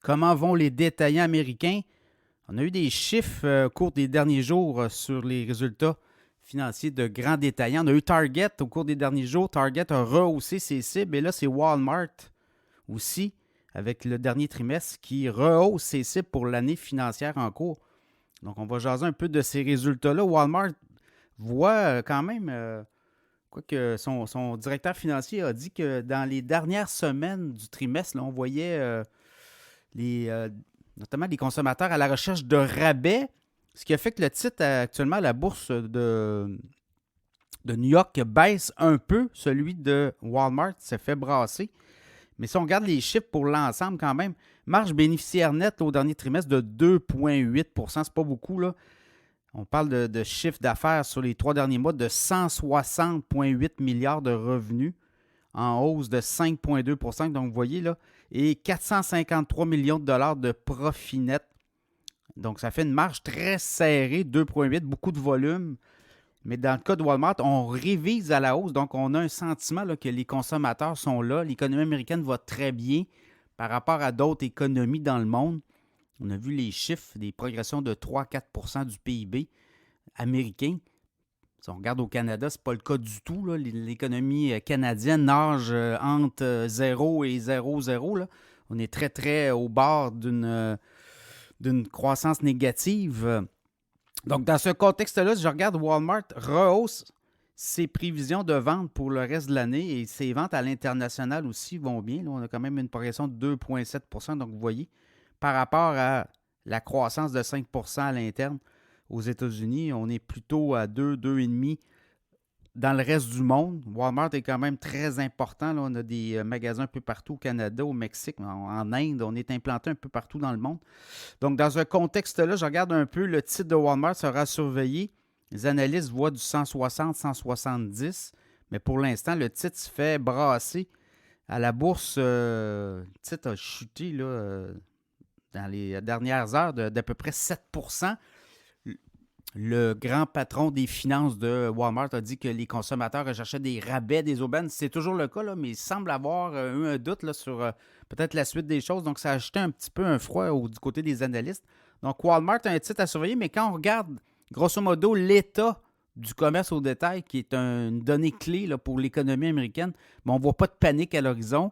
Comment vont les détaillants américains? On a eu des chiffres au cours des derniers jours sur les résultats financiers de grands détaillants. On a eu Target au cours des derniers jours. Target a rehaussé ses cibles et là, c'est Walmart aussi, avec le dernier trimestre, qui rehausse ses cibles pour l'année financière en cours. Donc, on va jaser un peu de ces résultats-là. Walmart voit quand même, quoique son directeur financier a dit que dans les dernières semaines du trimestre, là, on voyait les, notamment les consommateurs à la recherche de rabais, ce qui a fait que le titre actuellement à la bourse de New York baisse un peu. Celui de Walmart s'est fait brasser. Mais si on regarde les chiffres pour l'ensemble quand même, marge bénéficiaire nette au dernier trimestre de 2,8 %, c'est pas beaucoup là. On parle de chiffre d'affaires sur les 3 derniers mois de 160,8 milliards de revenus, en hausse de 5,2 %. Donc, vous voyez là, et 453 millions de dollars de profit net. Donc, ça fait une marge très serrée, 2,8, beaucoup de volume. Mais dans le cas de Walmart, on révise à la hausse. Donc, on a un sentiment là, que les consommateurs sont là. L'économie américaine va très bien par rapport à d'autres économies dans le monde. On a vu les chiffres des progressions de 3-4 % du PIB américain. Si on regarde au Canada, ce n'est pas le cas du tout, là. L'économie canadienne nage entre 0 et 0,0. Là. On est très, très au bord d'une croissance négative. Donc, dans ce contexte-là, si je regarde Walmart rehausse ses prévisions de vente pour le reste de l'année et ses ventes à l'international aussi vont bien. Là, on a quand même une progression de 2,7 %. Donc, vous voyez, par rapport à la croissance de 5 % à l'interne aux États-Unis, on est plutôt à 2, 2,5 dans le reste du monde. Walmart est quand même très important. Là, on a des magasins un peu partout au Canada, au Mexique, en Inde. On est implanté un peu partout dans le monde. Donc, dans ce contexte-là, je regarde un peu le titre de Walmart sera surveillé. Les analystes voient du 160, 170. Mais pour l'instant, le titre se fait brasser à la bourse. Le titre a chuté là, dans les dernières heures d'à peu près 7 %. Le grand patron des finances de Walmart a dit que les consommateurs recherchaient des rabais, des aubaines. C'est toujours le cas, là, mais il semble avoir eu un doute là, sur peut-être la suite des choses. Donc, ça a ajouté un petit peu un froid du côté des analystes. Donc, Walmart a un titre à surveiller, mais quand on regarde, grosso modo, l'état du commerce au détail, qui est une donnée clé là, pour l'économie américaine, mais on ne voit pas de panique à l'horizon.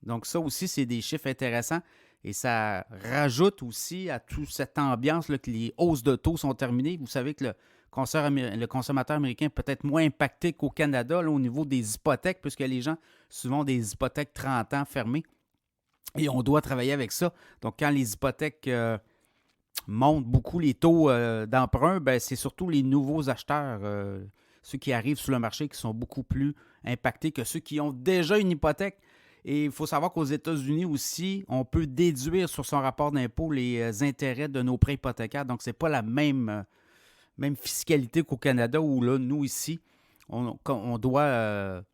Donc, ça aussi, c'est des chiffres intéressants. Et ça rajoute aussi à toute cette ambiance là, que les hausses de taux sont terminées. Vous savez que le consommateur américain est peut-être moins impacté qu'au Canada là, au niveau des hypothèques, puisque les gens souvent ont des hypothèques 30 ans fermées. Et on doit travailler avec ça. Donc, quand les hypothèques montent beaucoup les taux d'emprunt, ben, c'est surtout les nouveaux acheteurs, ceux qui arrivent sur le marché, qui sont beaucoup plus impactés que ceux qui ont déjà une hypothèque. Et il faut savoir qu'aux États-Unis aussi, on peut déduire sur son rapport d'impôt les intérêts de nos prêts hypothécaires. Donc, ce n'est pas la même fiscalité qu'au Canada où, là, nous, ici, on doit,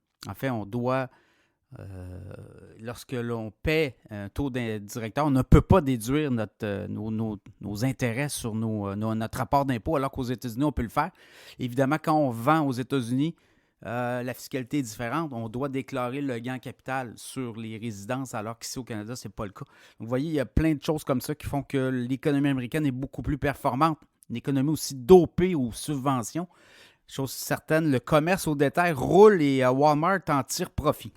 lorsque l'on paie un taux directeur, on ne peut pas déduire nos intérêts sur notre rapport d'impôt, alors qu'aux États-Unis, on peut le faire. Évidemment, quand on vend aux États-Unis, la fiscalité est différente. On doit déclarer le gain en capital sur les résidences, alors qu'ici au Canada, ce n'est pas le cas. Donc, vous voyez, il y a plein de choses comme ça qui font que l'économie américaine est beaucoup plus performante. Une économie aussi dopée aux subventions. Chose certaine, le commerce au détail roule et Walmart en tire profit.